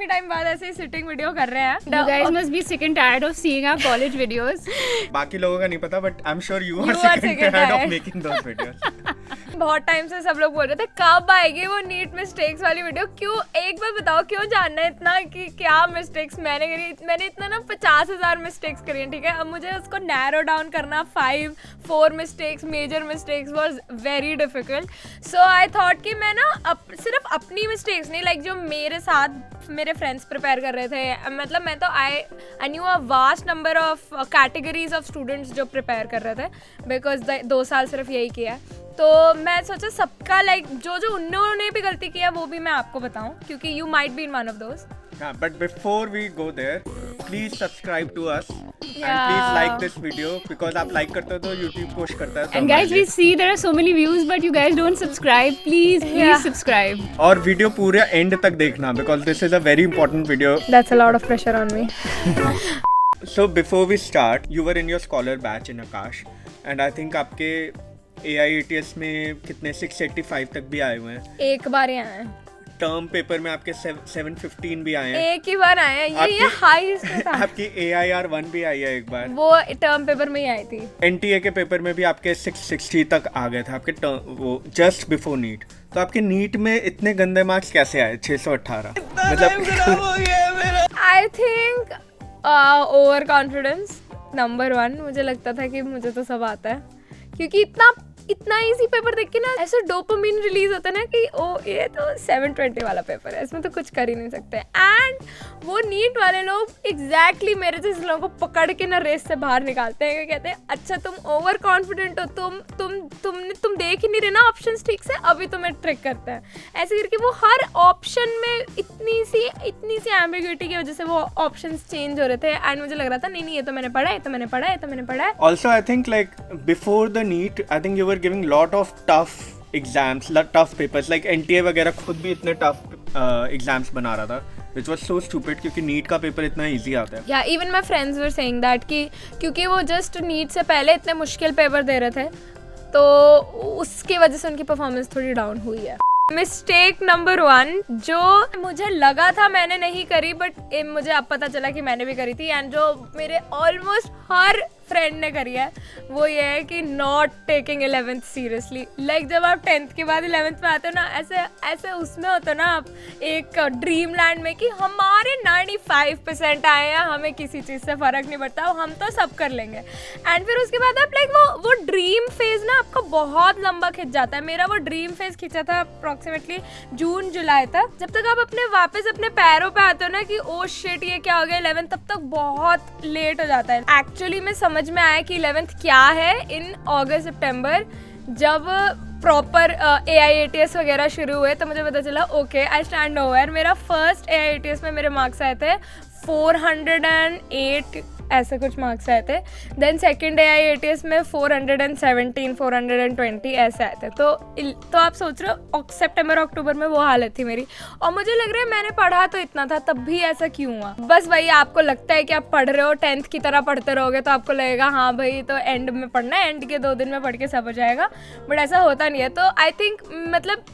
काफी टाइम बाद ऐसे ही सिटिंग वीडियो कर रहे हैं. You guys must be sick and tired of seeing our college videos. बाकी लोगों का नहीं पता, but I'm sure you are You are sick and sick and tired of tired. making those videos. बहुत time से सब लोग बोल रहे थे कब आएगी वो नीट मिस्टेक्स वाली वीडियो. क्यों, एक बार बताओ क्यों जानना है इतना कि क्या मिस्टेक्स मैंने करी. मैंने इतना ना 50,000 मिस्टेक्स करी हैं, ठीक है. अब मुझे उसको नैरो डाउन करना 4 mistakes, major mistakes was very difficult. So I thought कि मैं ना सिर्फ अपनी मिस्टेक्स नहीं, लाइक जो मेरे साथ मेरे फ्रेंड्स प्रिपेयर कर रहे थे, मतलब मैं तो I knew a vast number of categories of students जो प्रिपेयर कर रहे थे, बिकॉज 2 साल सिर्फ यही किया. तो मैं सोचा सबका लाइक जो उन्होंने भी गलती किया वो भी मैं आपको बताऊं, क्योंकि you might be in one of those. But before we go there, please subscribe to us and please like this video because आप like करते हो तो YouTube push करता है. And guys, we see there are so many views, but you guys don't subscribe. Please subscribe. और video पूरे and तक देखना because this is a very important video. That's a lot of pressure on me. So before we start, you were in your scholar batch in Akash and I think आपके AIATS में कितने 685 तक भी आए हुए हैं. एक बार ही आए हैं. टर्म पेपर में आपके 715 भी आए हैं. एक ही बार आए हैं. ये हाई था. आपकी AIR 1 भी आई है एक बार. वो टर्म पेपर में ही आई थी. NTA के पेपर में भी आपके 660 तक आ गए थे आपके वो जस्ट बिफोर नीट. तो आपके नीट में इतने गंदे मार्क्स कैसे आए? 618. मतलब I think over confidence number 1. मुझे लगता था कि मुझे तो सब आता है, क्योंकि इतना इजी पेपर देख के ना ऐसे डोपामिन रिलीज होता है ना कि ओ ये तो 720 वाला पेपर है, इसमें तो कुछ कर ही नहीं सकते. एंड वो नीट वाले लोग एग्जैक्टली मेरे जैसे लोगों को पकड़ के ना रेस से बाहर निकालते हैं. कहते हैं अच्छा तुम ओवर कॉन्फिडेंट हो, तुम देख ही नहीं रहे ना ऑप्शंस ठीक से, अभी तुम्हें ट्रिक करते हैं. ऐसे करके वो हर ऑप्शन में इतनी सी एम्बिग्यूटी की वजह से वो ऑप्शंस चेंज हो रहे थे. एंड मुझे लग रहा था नहीं ये तो मैंने पढ़ा है, तो मैंने पढ़ा है. Also I think like before the NEET I think you were giving lot of tough exams, tough papers like NTA वगैरह खुद भी इतने tough exams बना रहा था, which was so stupid क्योंकि NEET का पेपर इतना easy आता है. Yeah, even my friends were saying that कि क्योंकि वो just NEET से पहले इतने मुश्किल पेपर दे रहे थे, तो उसकी वजह से उनकी परफॉर्मेंस थोड़ी डाउन हुई है. मिस्टेक नंबर 1 जो मुझे लगा था मैंने नहीं करी, बट मुझे अब पता चला कि मैंने भी करी थी, एंड जो मेरे ऑलमोस्ट हर फ्रेंड ने करी है, वो ये है कि not taking 11th seriously. Like जब आप 10th के बाद 11th में आते हो ना, ऐसे उसमें होते हो ना आप एक ड्रीम लैंड में कि हमारे 95% आए हैं, हमें किसी चीज़ से फ़र्क नहीं पड़ता, हम तो सब कर लेंगे. एंड फिर उसके बाद आप लाइक वो ड्रीम फेज़ ना आपका बहुत लंबा खिंच जाता है. मेरा वो ड्रीम फेज़ खिंचा था अप्रॉक्सीमेटली जून जुलाई तक. जब तक आप वापस अपने पैरों पे आते हो ना कि ओ शिट ये क्या हो गया 11th, तब तक बहुत लेट हो जाता है. एक्चुअली में समझ में आया कि 11th क्या है इन अगस्त सितंबर, जब प्रॉपर AIATS वगैरह शुरू हुए, तो मुझे पता चला ओके आई स्टैंड ओवर. मेरा फर्स्ट AIATS में मेरे मार्क्स आए थे 408 ऐसे कुछ मार्क्स आए थे. देन सेकंड AIATS में 417 420 ऐसे आए थे. तो आप सोच रहे हो सितंबर अक्टूबर में वो हालत थी मेरी, और मुझे लग रहा है मैंने पढ़ा तो इतना था, तब भी ऐसा क्यों हुआ. बस वही आपको लगता है कि आप पढ़ रहे हो 10th की तरह पढ़ते रहोगे तो आपको लगेगा हाँ भाई तो एंड में पढ़ना है, एंड के 2 दिन में पढ़ के सब हो जाएगा, बट ऐसा होता नहीं है. तो आई थिंक मतलब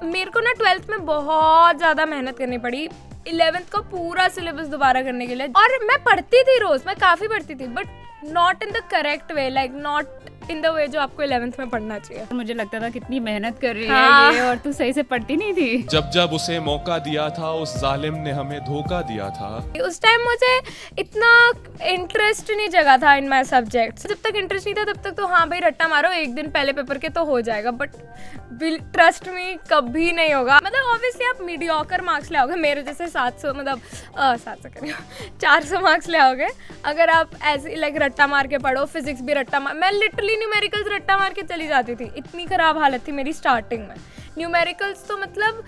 मेरे को ना 12th में बहुत ज़्यादा मेहनत करनी पड़ी 11th का पूरा सिलेबस दोबारा करने के लिए. और मैं पढ़ती थी रोज, मैं काफ़ी पढ़ती थी, but not in the correct way, like not in the way जो आपको 11th में पढ़ना चाहिए. मुझे लगता था कितनी मेहनत कर रही हाँ. है ये, और तू सही से पढ़ती नहीं थी. जब उसे मौका दिया था उस जालिम ने हमें धोखा दिया था. उस टाइम मुझे इतना इंटरेस्ट नहीं जगा था इन माय सब्जेक्ट्स. जब तक इंटरेस्ट नहीं था तब तक तो हाँ भाई रट्टा मारो एक दिन पहले पेपर के तो हो जाएगा, बट ट्रस्ट मी कभी नहीं होगा. मतलब ऑब्वियसली आप मीडियोकर मार्क्स ले आओगे, मेरे जैसे 700 मतलब 700 करिए 400 मार्क्स ले आओगे अगर आप ऐसे लाइक रट्टा मार के पढ़ो. फिजिक्स भी रट्टा मार, मैं लिटरली न्यूमेरिकल्स रट्टा मार के चली जाती थी, इतनी खराब हालत थी मेरी स्टार्टिंग में. न्यूमेरिकल्स तो मतलब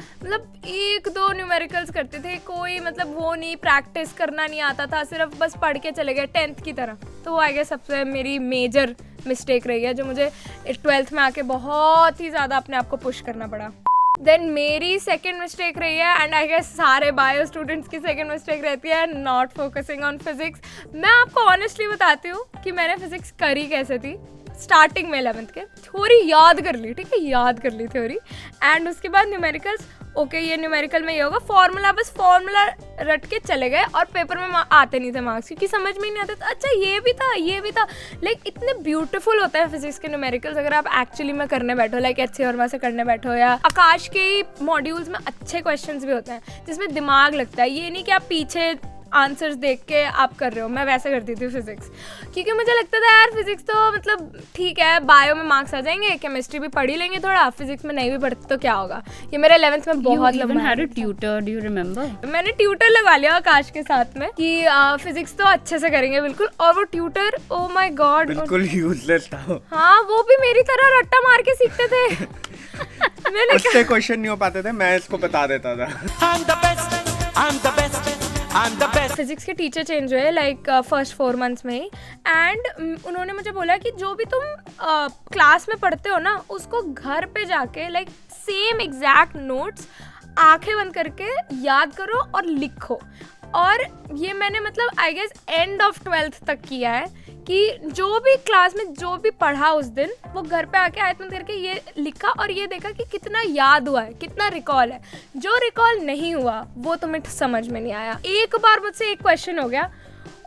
1-2 न्यूमेरिकल्स करते थे, कोई मतलब वो नहीं, प्रैक्टिस करना नहीं आता था, सिर्फ बस पढ़ के चले गए 10th की तरह. तो वो आगे सबसे मेरी मेजर मिस्टेक रही है जो मुझे 12th में आके बहुत ही ज़्यादा अपने आप को पुश करना पड़ा. देन मेरी सेकेंड मिस्टेक रही है, एंड आई गेस सारे बायो स्टूडेंट्स की सेकेंड मिस्टेक रहती है, नॉट फोकसिंग ऑन फिजिक्स. मैं आपको ऑनेस्टली बताती हूँ कि मैंने फिजिक्स करी कैसे थी. स्टार्टिंग में 11th के थ्योरी याद कर ली, ठीक है, याद कर ली थ्योरी, एंड उसके बाद न्यूमेरिकल्स ओके ये न्यूमेरिकल में ये होगा, फॉर्मूला बस फॉर्मूला रट के चले गए और पेपर में आते नहीं थे मार्क्स क्योंकि समझ में ही नहीं आते था। अच्छा ये भी था लाइक इतने ब्यूटीफुल होते हैं फिजिक्स के न्यूमेरिकल्स अगर आप एक्चुअली में करने बैठो, लाइक एच सी वर्मा से करने बैठो, या आकाश के ही मॉड्यूल्स में अच्छे क्वेश्चंस भी होते हैं जिसमें दिमाग लगता है। ये नहीं कि आप पीछे आंसर्स देख के आप कर रहे हो। मैं वैसे करती थी फिजिक्स क्योंकि मुझे लगता था यार फिजिक्स तो मतलब ठीक है, बायो में मार्क्स आ जाएंगे, केमिस्ट्री भी पढ़ ही लेंगे थोड़ा, फिजिक्स में नहीं भी पढ़ते तो क्या होगा। ये मेरे 11th में बहुत लंबा had a tutor, do you remember? मैंने ट्यूटर लगवा लिया आकाश के साथ में कि फिजिक्स तो अच्छे से करेंगे बिल्कुल, और वो ट्यूटर ओ माय गॉड बिल्कुल यूजलेस था। हाँ वो भी मेरी तरह रट्टा मार के सीखते थे। मैंने उससे क्वेश्चन नहीं हो पाते थे, मैं इसको बता देता था। फिजिक्स के टीचर चेंज हुए लाइक फर्स्ट 4 months में ही, एंड उन्होंने मुझे बोला कि जो भी तुम क्लास में पढ़ते हो ना उसको घर पे जाके लाइक सेम एग्जैक्ट नोट्स आंखें बंद करके याद करो और लिखो। और ये मैंने मतलब I guess end of 12th तक किया है कि जो भी क्लास में जो भी पढ़ा उस दिन वो घर पे आके आयत बंद करके ये लिखा और ये देखा कि कितना याद हुआ है, कितना रिकॉल है। जो रिकॉल नहीं हुआ वो तुम्हें समझ में नहीं आया। एक बार मुझसे एक क्वेश्चन हो गया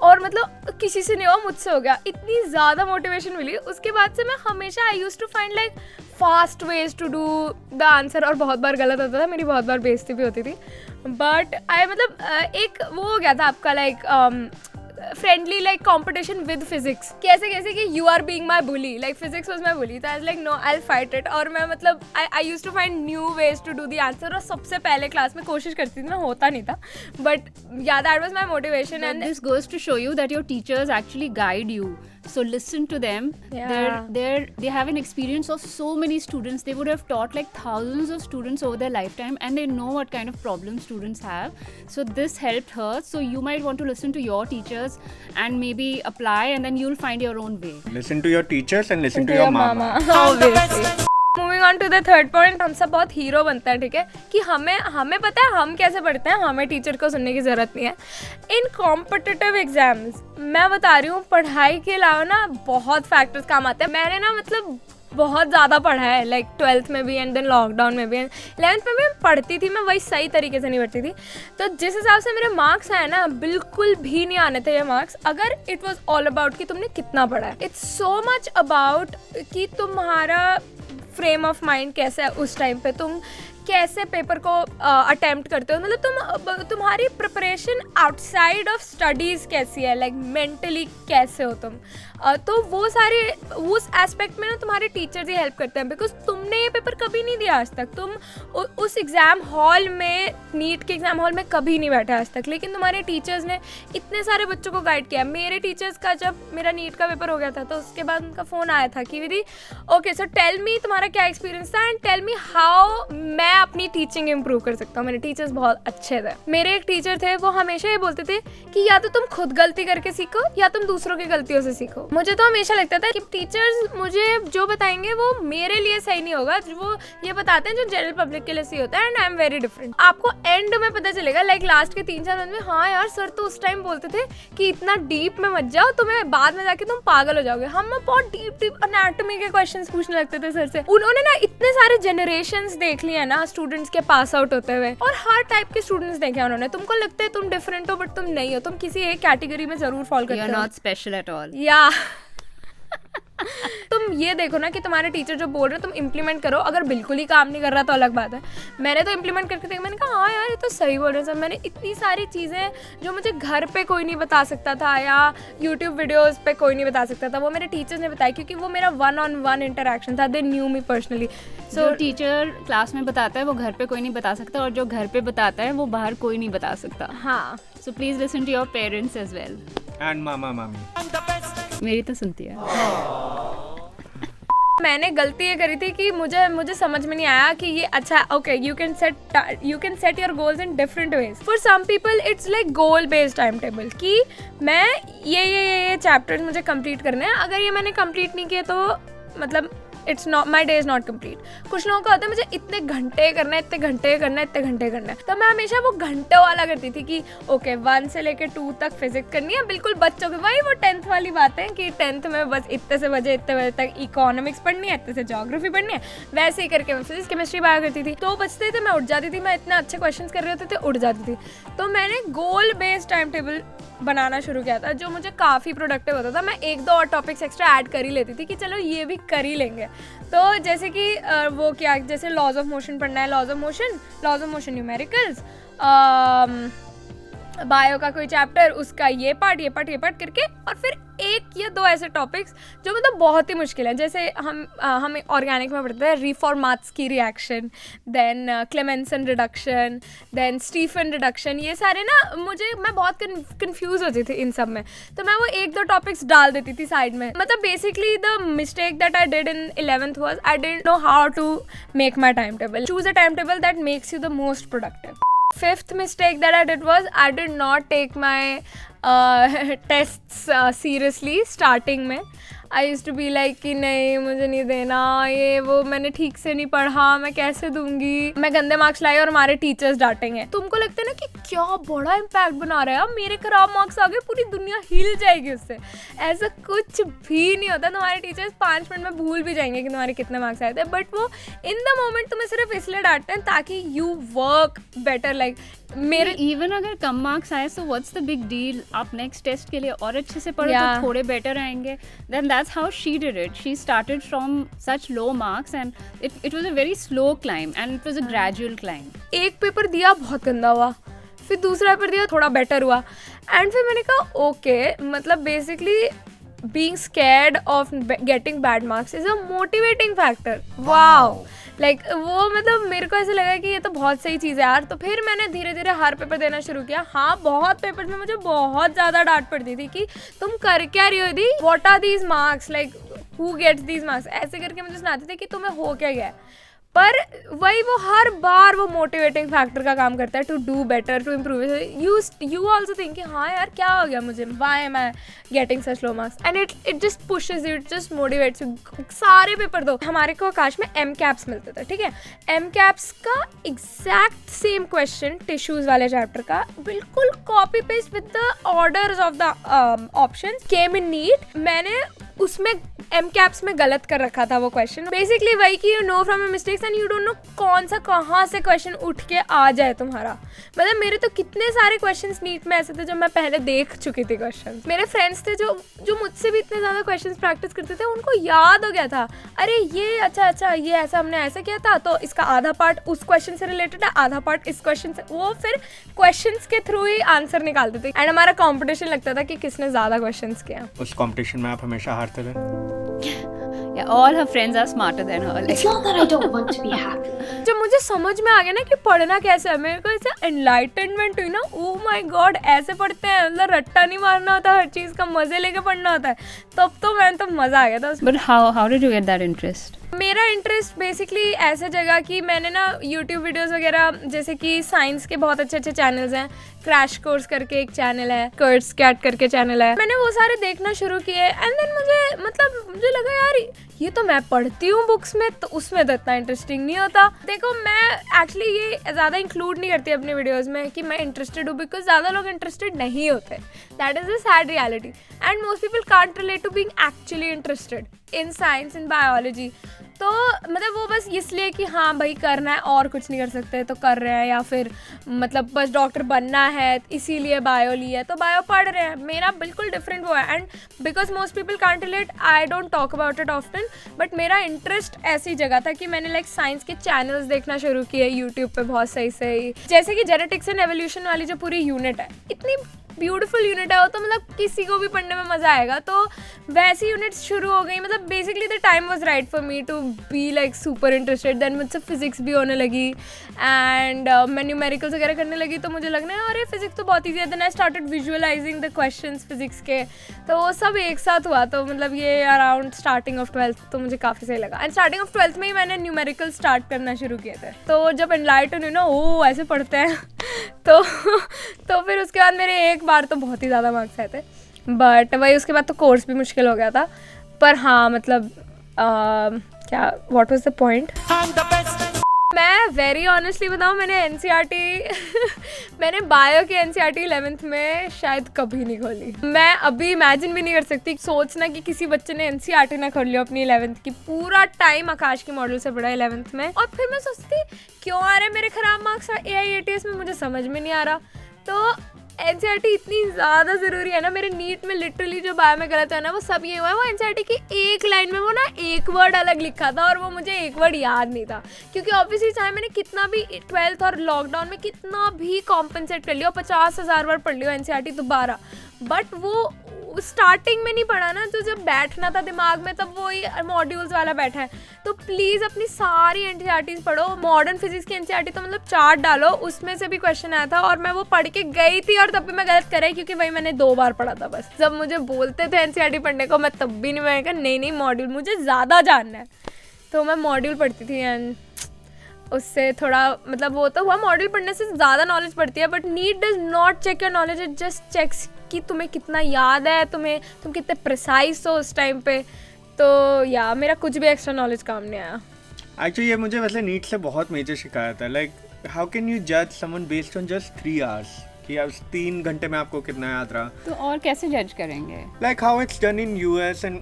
और मतलब किसी से नहीं हुआ, मुझसे हो गया। इतनी ज़्यादा मोटिवेशन मिली उसके बाद से मैं हमेशा I use to find like fast ways to do the answer, और बहुत बार गलत होता था, मेरी बहुत बार बेइज्जती भी होती थी। बट आई मतलब एक वो हो गया था आपका like friendly like competition with physics, कैसे कि you are being my bully, like physics was my bully, तो I was like no I will fight it. और मैं मतलब I used to find new ways to do the answer, और सबसे पहले class में कोशिश करती थी, मैं होता नहीं था बट या that was my motivation. And This goes to show you that your teachers actually guide you. So listen to them. Yeah. They have an experience of so many students. They would have taught like thousands of students over their lifetime, and they know what kind of problems students have. So this helped her. So you might want to listen to your teachers and maybe apply, and then you'll find your own way. Listen to your teachers and listen to your mama. Obviously. Moving on to the third point, हम सब बहुत hero बनते हैं, ठीक है, कि हमें पता है हम कैसे पढ़ते हैं, हमें टीचर को सुनने की ज़रूरत नहीं है। इन कॉम्पिटिटिव एग्जाम्स मैं बता रही हूँ पढ़ाई के अलावा ना बहुत फैक्टर्स काम आते हैं। मैंने ना मतलब बहुत ज़्यादा पढ़ा है लाइक 12th में भी एंड देन लॉकडाउन में भी, 11th में भी पढ़ती थी मैं, वही सही तरीके से नहीं पढ़ती थी। तो जिस हिसाब से मेरे मार्क्स आए ना बिल्कुल भी नहीं आने थे ये मार्क्स अगर इट वॉज ऑल अबाउट कि तुमने कितना पढ़ा है। इट्स सो मच अबाउट कि तुम्हारा फ्रेम ऑफ माइंड कैसा है उस टाइम पे, तुम कैसे पेपर को अटेम्प्ट करते हो, मतलब तुम्हारी प्रिपरेशन आउटसाइड ऑफ स्टडीज़ कैसी है, लाइक मेंटली कैसे हो तुम। तो वो सारे उस एस्पेक्ट में ना तुम्हारे टीचर्स ही हेल्प करते हैं, बिकॉज तुमने ये पेपर कभी नहीं दिया आज तक, तुम उस एग्ज़ाम हॉल में, नीट के एग्ज़ाम हॉल में कभी नहीं बैठे आज तक, लेकिन तुम्हारे टीचर्स ने इतने सारे बच्चों को गाइड किया। मेरे टीचर्स का जब मेरा नीट का पेपर हो गया था तो उसके बाद उनका फ़ोन आया था कि विधि ओके सो टेल मी तुम्हारा क्या एक्सपीरियंस था एंड टेल मी हाउ मैं अपनी टीचिंग इम्प्रूव कर सकता हूँ। मेरे टीचर्स बहुत अच्छे थे। मेरे एक टीचर थे वो हमेशा ये बोलते थे कि या तो तुम खुद गलती करके सीखो या तुम दूसरों की गलतियों से सीखो। मुझे तो हमेशा लगता था कि टीचर्स मुझे जो बताएंगे वो मेरे लिए सही नहीं होगा, वो ये बताते हैं जो जनरल पब्लिक के लिए सही होता है, and I am very different. आपको एंड में पता चलेगा लाइक लास्ट के 3-4 मंथ में, हाँ यार सर तो उस टाइम बोलते थे कि इतना डीप में मत जाओ, तुम्हें बाद में जाके तुम पागल हो जाओगे। हम बहुत डीप एनाटॉमी के क्वेश्चंस पूछने लगते थे सर से। उन्होंने ना इतने सारे जनरेशंस देख लिए ना स्टूडेंट्स के पास आउट होते हुए, और हर टाइप के स्टूडेंट्स देखे उन्होंने। तुमको लगता है तुम डिफरेंट हो बट तुम नहीं हो, तुम किसी एक कैटेगरी में जरूर फॉल करते हो। You're not special at all. या तुम ये देखो ना कि तुम्हारे टीचर जो बोल रहे हैं तुम इम्प्लीमेंट करो। अगर बिल्कुल ही काम नहीं कर रहा तो अलग बात है। मैंने तो इम्प्लीमेंट करके देखा, मैंने कहा हाँ यार ये तो सही बोल रहे हैं सर। मैंने इतनी सारी चीज़ें जो मुझे घर पे कोई नहीं बता सकता था या यूट्यूब वीडियोस पे कोई नहीं बता सकता था, वो मेरे टीचर्स ने बताया, क्योंकि वो मेरा 1-on-1 इंटरेक्शन था। They knew me personally. जो टीचर क्लास में बताता है वो घर पे कोई नहीं बता सकता, और जो घर पे बताता है वो बाहर कोई नहीं बता सकता। हाँ, so please listen to your parents as well. And मामा मामी मेरी तो सुनती है। मैंने गलती ये करी थी कि मुझे समझ में नहीं आया कि ये अच्छा okay you can set your goals in different ways. For some people it's like goal based time table कि मैं ये चैप्टर्स मुझे कंप्लीट करने हैं, अगर ये मैंने कंप्लीट नहीं किए तो मतलब it's not, my day is not complete. कुछ लोगों का होता है मुझे इतने घंटे करना है, इतने घंटे करना है, इतने घंटे करना है, तो मैं हमेशा वो घंटों वाला करती थी कि ओके 1 से लेकर 2 तक फिजिक्स करनी है, बिल्कुल बच्चों की वही वो 10th वाली बात है कि 10th में बस इतने से बजे इतने बजे तक इकोनॉमिक्स पढ़नी है, इतने से ज्योग्राफी पढ़नी है, वैसे ही करके मैं फिजिक्स केमिस्ट्री बायो करती थी। तो बचते थे मैं उठ जाती थी, मैं इतने अच्छे क्वेश्चन कर रहे होते थे उठ जाती थी। तो मैंने गोल बेस्ड टाइम टेबल बनाना शुरू किया था जो मुझे काफ़ी प्रोडक्टिव होता था। मैं 1-2 और टॉपिक्स एक्स्ट्रा ऐड कर ही लेती थी कि चलो ये भी कर ही लेंगे। तो जैसे कि वो क्या, जैसे लॉज ऑफ मोशन पढ़ना है, laws of motion numericals, bio का कोई चैप्टर, उसका ये पार्ट करके, और फिर 1 या 2 ऐसे टॉपिक्स जो मतलब बहुत ही मुश्किल है। जैसे हम ऑर्गेनिक में पढ़ते हैं Reformatsky reaction, then Clemmensen reduction, then Stephen reduction, ये सारे ना मैं बहुत कंफ्यूज होती थी इन सब में। तो मैं वो 1-2 टॉपिक्स डाल देती थी साइड में। मतलब basically the mistake that I did in 11th was I didn't know how to make my time table, choose a time table that makes you the most productive. 5th mistake that I did was I did not take my tests seriously starting में। I used to be like कि नहीं मुझे नहीं देना, ये वो मैंने ठीक से नहीं पढ़ा, मैं कैसे दूंगी, मैं गंदे मार्क्स लाई और हमारे टीचर्स डांटेंगे। तुमको लगता है ना कि क्या बड़ा इम्पैक्ट बना रहा है, मेरे खराब मार्क्स आ गए पूरी दुनिया हिल जाएगी उससे। ऐसा कुछ भी नहीं होता, तुम्हारे टीचर्स 5 मिनट में भूल भी जाएंगे कि तुम्हारे कितने मार्क्स आए थे, बट वो इन द मोमेंट तुम्हें सिर्फ इसलिए डांटते हैं ताकि यू वर्क बेटर। लाइक मेरे इवन अगर कम मार्क्स आए तो व्हाट्स द बिग डील, आप नेक्स्ट टेस्ट के लिए और अच्छे से पढ़ो तो थोड़े बेटर आएंगे। Then that's how she did it, she started from such low marks and it was a very slow climb and it was a gradual climb. एक पेपर दिया बहुत गंदा हुआ, फिर दूसरा पेपर दिया थोड़ा बेटर हुआ, एंड फिर मैंने कहा ओके मतलब basically being scared of getting bad marks is a motivating factor. Wow. Like वो मतलब मेरे को ऐसा लगा कि ये तो बहुत सही चीज़ है यार। तो फिर मैंने धीरे धीरे हर पेपर देना शुरू किया। हाँ, बहुत पेपर में मुझे बहुत ज़्यादा डांट पड़ती थी कि तुम कर क्या रही हो दी, what are these marks, like who gets these marks, ऐसे करके मुझे सुनाते थे कि तुम्हें हो क्या गया है। पर वही वो हर बार वो मोटिवेटिंग फैक्टर का काम करता है to do better, to improve. You also think कि हाँ यार क्या हो गया मुझे, why am I getting such low marks, and it just pushes you, it just motivates you. सारे पेपर दो। हमारे को आकाश में एम कैप्स मिलते थे, ठीक है। एम कैप्स का एग्जैक्ट सेम क्वेश्चन टिश्यूज वाले चैप्टर का बिल्कुल copy paste with the orders of the option came in NEET. मैंने उसमें एम कैप्स में गलत कर रखा था वो क्वेश्चन। बेसिकली वही कि you know from your mistakes and you don't know कौन सा कहाँ से क्वेश्चन उठ के आ जाए तुम्हारा। मतलब मेरे तो कितने सारे क्वेश्चंस नीट में ऐसे थे जो मैं पहले देख चुकी थी क्वेश्चन। मेरे फ्रेंड्स थे जो मुझसे भी इतने ज़्यादा क्वेश्चंस प्रैक्टिस करते थे, उनको याद हो गया था, अरे ये अच्छा ये ऐसा हमने ऐसा किया था, तो इसका आधा पार्ट उस क्वेश्चन से रिलेटेड है, आधा पार्ट इस क्वेश्चन से। वो फिर क्वेश्चंस के थ्रू ही आंसर निकालते थे एंड हमारा कॉम्पिटिशन लगता था कि किसने ज़्यादा क्वेश्चंस किया। उस कॉम्पिटिशन में आप हमेशा हारते थे? Yeah, all her friends are smarter than her. It's not that I don't want to be happy. जब मुझे समझ में आ गया ना कि पढ़ना कैसे है, मेरे को ऐसा एनलाइटनमेंट हुई ना, ओह माय गॉड ऐसे पढ़ते हैं, मतलब रट्टा नहीं मारना होता, हर चीज़ का मज़े लेके पढ़ना होता है। तब तो मज़ा आ गया था उसमें। But how did you get that interest? मेरा इंटरेस्ट बेसिकली ऐसे जगह कि मैंने ना यूट्यूब वीडियोस वगैरह, जैसे कि साइंस के बहुत अच्छे चैनल्स हैं, क्रैश कोर्स करके एक चैनल है, कर्ट्स कैट करके चैनल है, मैंने वो सारे देखना शुरू किए। एंड देन मुझे लगा यार ये तो मैं पढ़ती हूँ बुक्स में, तो उसमें तो इतना इंटरेस्टिंग नहीं होता। देखो मैं एक्चुअली ये ज़्यादा इंक्लूड नहीं करती अपने वीडियोस में कि मैं इंटरेस्टेड हूँ, बिकॉज ज़्यादा लोग इंटरेस्टेड नहीं होते। That is a sad reality and most people can't relate to being actually interested in science, in biology. तो मतलब वो बस इसलिए कि हाँ भाई करना है और कुछ नहीं कर सकते तो कर रहे हैं, या फिर मतलब बस डॉक्टर बनना है इसीलिए बायो ली है तो बायो पढ़ रहे हैं। मेरा बिल्कुल डिफरेंट वो है, and because most people can't relate I don't talk about it often, but मेरा इंटरेस्ट ऐसी जगह था कि मैंने लाइक साइंस के चैनल्स देखना शुरू किए यूट्यूब पे बहुत सही, जैसे कि जेनेटिक्स एंड एवोल्यूशन वाली जो पूरी यूनिट है, इतनी ब्यूटीफुल यूनिट है वो, तो मतलब किसी को भी पढ़ने में मज़ा आएगा। तो वैसी यूनिट्स शुरू हो गई। मतलब basically the time was right for me to be like super interested. Then मुझसे फिजिक्स भी होने लगी एंड मैं न्यूमेरिकल्स वगैरह करने लगी, तो मुझे लगना है अरे फिजिक्स तो बहुत ईजी है। Then I started visualising the questions physics के, तो वो सब एक साथ हुआ। तो मतलब ये अराउंड स्टार्टिंग ऑफ 12th तो मुझे काफ़ी सही लगा। एंड स्टार्टिंग ऑफ 12th में ही मैंने न्यूमेरिकल स्टार्ट करना शुरू किए थे। तो जब एनलाइटन हुई ना, ओ ऐसे पढ़ते हैं तो फिर उसके बाद मेरे एक बार तो बहुत ही ज़्यादा मार्क्स आए थे, बट वही उसके बाद तो कोर्स भी मुश्किल हो गया था। पर हाँ मतलब क्या व्हाट वाज द पॉइंट? मैं वेरी ऑनेस्टली बताऊँ, मैंने NCERT मैंने बायो की NCERT 11th में शायद कभी नहीं खोली। मैं अभी इमेजिन भी नहीं कर सकती सोचना कि किसी बच्चे ने NCERT ना खोल लिया अपनी 11th की। पूरा टाइम आकाश की मॉडल से पढ़ा 11th में, और फिर मैं सोचती क्यों आ रहे मेरे खराब मार्क्स AIATS में, मुझे समझ में नहीं आ रहा। तो NCERT इतनी ज़्यादा ज़रूरी है ना। मेरे नीट में लिटरली जो बायो में गलत है ना, वो सब ये हुआ है, वो NCERT की एक लाइन में वो ना एक वर्ड अलग लिखा था और वो मुझे एक वर्ड याद नहीं था। क्योंकि ऑब्वियसली चाहे मैंने कितना भी 12th और लॉकडाउन में कितना भी कॉम्पनसेट कर लिया, 50,000 बार पढ़ लिया NCERT दोबारा, बट वो स्टार्टिंग में नहीं पढ़ा ना, तो जब बैठना था दिमाग में तब वही मॉड्यूल्स वाला बैठा है। तो प्लीज़ अपनी सारी NCERTs पढ़ो। मॉडर्न फिजिक्स की NCERT तो मतलब चार्ट डालो, उसमें से भी क्वेश्चन आया था और मैं वो पढ़ के गई थी और तब भी मैं गलत कर रही, क्योंकि वही मैंने 2 बार पढ़ा था बस। जब मुझे बोलते थे NCERT पढ़ने को, मैं तब भी नहीं, मैंने कहा नहीं मॉड्यूल मुझे ज़्यादा जानना है, तो मैं मॉड्यूल पढ़ती थी। एंड उससे थोड़ा मतलब वो तो हुआ, मॉड्यूल पढ़ने से ज़्यादा नॉलेज पड़ती है, but NEET does not check your knowledge, it just checks कि तुम्हें कितना याद है, तुम कितने प्रिसाइज हो उस टाइम पे। तो या मेरा कुछ भी एक्स्ट्रा नॉलेज काम नहीं आया। एक्चुअली ये मुझे वैसे नीट से बहुत मेजर शिकायत है। लाइक हाउ कैन यू जज someone based on just 3 hours कि अब 3 घंटे में आपको कितना याद रहा। तो और कैसे जज करेंगे? Like how it's done in US and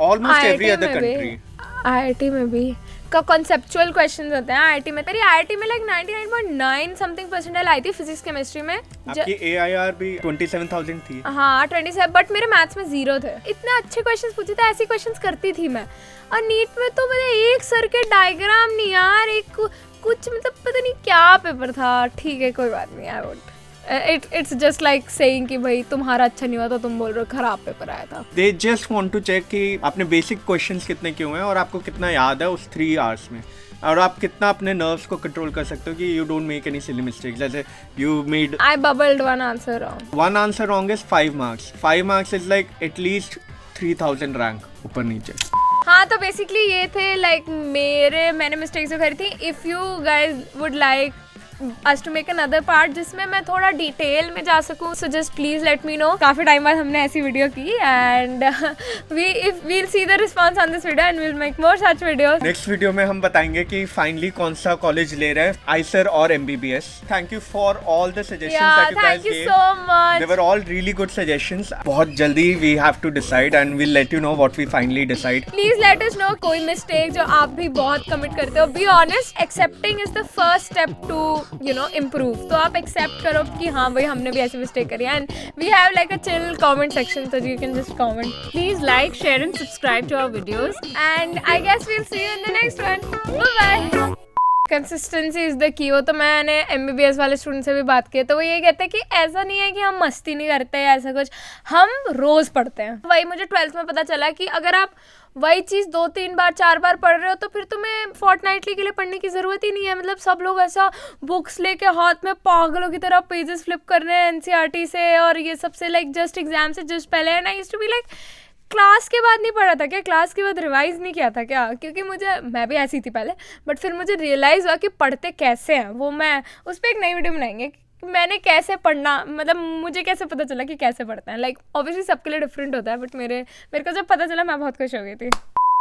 almost every other country. IIT में भी का कॉन्सेप्चुअल क्वेश्चंस होते हैं IIT में। मेरी IIT में लाइक 99.9 समथिंग परसेंटाइल आई थी फिजिक्स केमिस्ट्री में। आपकी AIR भी 27,000 थी। हाँ 27, बट मेरे मैथ्स में 0 थे। इतने अच्छे क्वेश्चंस पूछे थे, ऐसे क्वेश्चंस करती थी मैं। और नीट में तो मुझे एक सर्किट डायग्राम नहीं यार, एक कुछ मतलब पता नहीं क्या पेपर था। ठीक है कोई बात नहीं, I won't it's just like saying कि भाई तुम्हारा अच्छा नहीं हुआ तो तुम बोल रहे हो खराब पेपर आया था। They just want to check कि आपने बेसिक क्वेश्चंस कितने किए हुए हैं और आपको कितना याद है उस 3 hours में, और आप कितना अपने नर्व्स को कंट्रोल कर सकते हो कि you don't make any silly mistakes. जैसे you made I bubbled one answer wrong. 1 answer wrong is 5 marks. 5 marks is like at least 3000 rank ऊपर नीचे। हाँ तो बेसिकली ये थे लाइक मैंने मिस्टेक्स जो करी थी। If you guys would like us to make another part जिसमें मैं थोड़ा डिटेल में जा सकूँ, so just please let me know। काफ़ी टाइम बाद हमने ऐसी वीडियो की and we'll see the response on this video and we'll make more such videos। Next video में हम बताएंगे कि फाइनली कौन सा कॉलेज ले रहे हैं, आइसर और MBBS। Thank you for all the suggestions that you guys thank you gave। so much। They were all really good suggestions। बहुत जल्दी we have to decide and we'll let you know what we finally decide। Please let us know कोई mistake जो आप भी बहुत commit करते हो। Be honest, accepting is the first step to improve। तो आप एक्सेप्ट करो कि हाँ भाई हमने भी ऐसी मिस्टेक करी है। And we have like a chill comment section, so you can just comment। Please like, share and subscribe to our videos। And I guess we'll see you in the next one। Bye-bye। Consistency is the key. वो तो मैंने MBBS वाले student से भी बात की है, तो वो ये कहते हैं कि ऐसा नहीं है कि हम मस्ती नहीं करते हैं, ऐसा कुछ, हम रोज़ पढ़ते हैं। वही मुझे 12th में पता चला कि अगर आप वही चीज़ 2-3 बार 4 बार पढ़ रहे हो तो फिर तुम्हें फोर्टनाइटली के लिए पढ़ने की ज़रूरत ही नहीं है। मतलब सब लोग ऐसा बुक्स लेके हाथ में पागलों की तरह पेजेस फ्लिप कर रहे हैं NCERT से और ये सबसे लाइक जस्ट एग्जाम से जस्ट पहले। And I used to be like class के बाद नहीं पढ़ा था क्या, क्लास के बाद रिवाइज़ नहीं किया था क्या? क्योंकि मैं भी ऐसी थी पहले, बट फिर मुझे रियलाइज़ हुआ कि पढ़ते कैसे हैं वो। मैं उस पर एक नई वीडियो बनाएंगे कि मैंने कैसे पढ़ना, मतलब मुझे कैसे पता चला कि कैसे पढ़ते हैं। लाइक ऑब्वियसली सबके लिए डिफरेंट होता है, बट मेरे को जब पता चला मैं बहुत खुश हो गई थी।